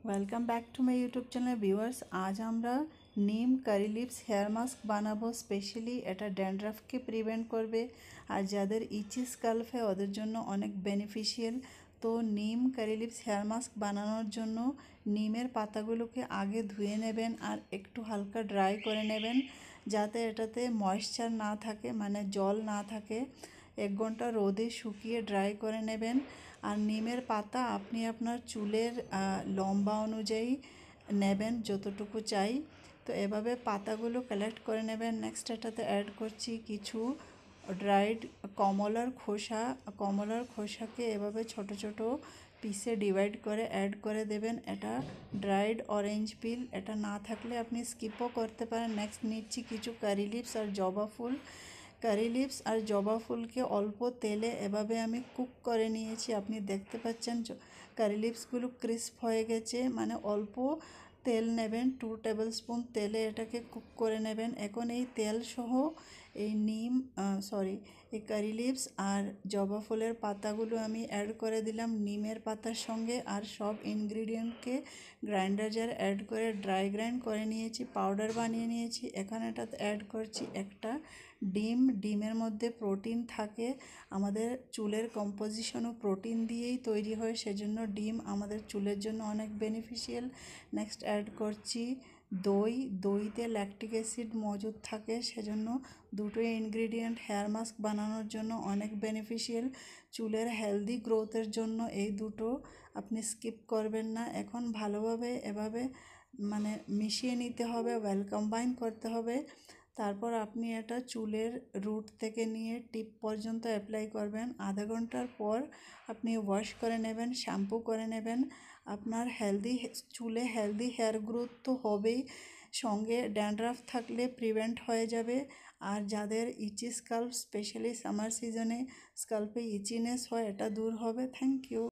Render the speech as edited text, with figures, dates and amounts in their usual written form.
Welcome back to my YouTube channel viewers. আজ আমরা নিম কারি লিভস হেয়ার মাস্ক বানাবো। স্পেশালি এটা ড্যান্ড্রাফকে প্রিভেন্ট করবে, আর যাদের ইচি স্কাল্প হয় ওদের জন্য অনেক বেনিফিশিয়াল। তো নিম কারি লিভস হেয়ার মাস্ক বানানোর জন্য নিমের পাতাগুলোকে আগে ধুয়ে নেবেন আর একটু হালকা ড্রাই করে নেবেন, যাতে এটাতে ময়েশ্চার না থাকে, মানে জল না থাকে। 1 ঘন্টা রোদে শুকিয়ে ড্রাই করে নেবেন। আর নিমের পাতা আপনি আপনার চুলের লম্বা অনুযায়ী নেবেন, যতটুকু চাই। তো এভাবে পাতাগুলো কালেক্ট করে নেবেন। নেক্সট এটাতে অ্যাড করছি কিছু ড্রাইড কমলার খোসাকে এভাবে ছোট ছোট পিসে ডিভাইড করে অ্যাড করে দেবেন। এটা ড্রাইড অরেঞ্জ পিল, এটা না থাকলে আপনি স্কিপও করতে পারেন। নেক্সট নিচ্ছি কিছু কারি লিভস আর জবা ফুল। কারি লিভস আর জবা ফুলকে অল্প তেলে এভাবে আমি কুক করে নিয়েছি। আপনি দেখতে পাচ্ছেন কারি লিভসগুলো ক্রিস্প হয়ে গেছে, মানে অল্প তেল নেবেন, 2 টেবিল স্পুন তেলে এটাকে কুক করে নেবেন। এখন এই তেল সহ এই এই কারি লিভস আর জবা ফুলের পাতাগুলো আমি অ্যাড করে দিলাম নিমের পাতার সঙ্গে, আর সব ইনগ্রিডিয়েন্টকে গ্রাইন্ডার জারে অ্যাড করে ড্রাই গ্রাইন্ড করে নিয়েছি, পাউডার বানিয়ে নিয়েছি। এখন এটাতে অ্যাড করছি একটা ডিমের মধ্যে প্রোটিন থাকে। আমাদের চুলের কম্পোজিশনও প্রোটিন দিয়েই তৈরি হয়, সেজন্য ডিম আমাদের চুলের জন্য অনেক বেনিফিশিয়াল। নেক্সট অ্যাড করছি দইতে ল্যাকটিক অ্যাসিড মজুদ থাকে, সেজন্য দুটোই ইনগ্রিডিয়েন্ট হেয়ার মাস্ক বানানোর জন্য অনেক বেনিফিশিয়াল। চুলের হেলদি গ্রোথের জন্য এই দুটো আপনি স্কিপ করবেন না। এখন ভালোভাবে এভাবে মিশিয়ে নিতে হবে, ওয়েল কম্বাইন করতে হবে। তারপর আপনি এটা চুলের রুট থেকে নিয়ে টিপ পর্যন্ত অ্যাপ্লাই করবেন। আধা ঘন্টার পর আপনি ওয়াশ করে নেবেন, শ্যাম্পু করে নেবেন। আপনার চুলে হেলদি হেয়ার গ্রোথ তো হবেই, সঙ্গে ড্যান্ড্রাফ থাকলে প্রিভেন্ট হয়ে যাবে। আর যাদের ইচি স্কাল্প, স্পেশালি সামার সিজনে স্কাল্পে ইচিনেস হয়, এটা দূর হবে। Thank you.